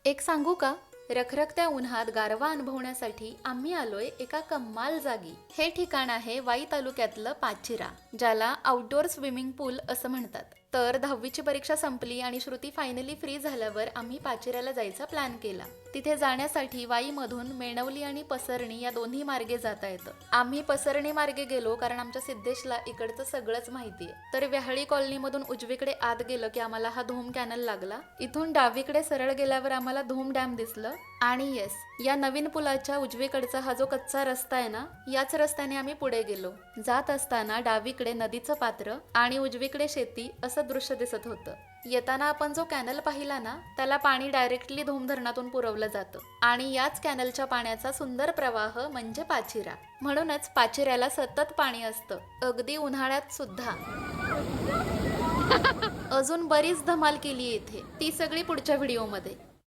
एक सांगू का? रखरखत्या उन्हात गारवा अनुभवण्यासाठी आम्ही आलोय एका कमाल जागी. हे ठिकाण आहे वाई तालुक्यातलं पाचिरा, ज्याला आउटडोअर स्विमिंग पूल असं म्हणतात. तर 10वीची परीक्षा संपली आणि श्रुती फायनली फ्री झाल्यावर आम्ही पाचिऱ्याला जायचा प्लॅन केला. तिथे जाण्यासाठी वाईमधून मेणवली आणि पसरणी या दोन्ही मार्गे जाता येतं. आम्ही पसरणी मार्गे गेलो कारण आमच्या सिद्धेशला इकडचं सगळंच माहितीये. तर व्याहळी कॉलनीमधून उजवीकडे आत गेलं की आम्हाला हा धूम कॅनल लागला. इथून डावीकडे सरळ गेल्यावर आम्हाला धूम डॅम दिसलं. आणि येस, या नवीन पुलाच्या उजवीकडचा हा जो कच्चा रस्ता आहे ना, याच रस्त्याने आम्ही पुढे गेलो. जात असताना डावीकडे नदीचं पात्र आणि उजवीकडे शेती असं दृश्य दिसत होतं. येताना आपण जो कॅनल पाहिला ना, त्याला पाणी डायरेक्टली धूम धरणातून पुरवलं जातं आणि याच कॅनलच्या पाण्याचा सुंदर प्रवाह म्हणजे पाचिरा. म्हणूनच पाचिऱ्याला सतत पाणी असतं, अगदी उन्हाळ्यात सुद्धा. अजून बरीच धमाल केली इथे, ती सगळी पुढच्या व्हिडिओमध्ये.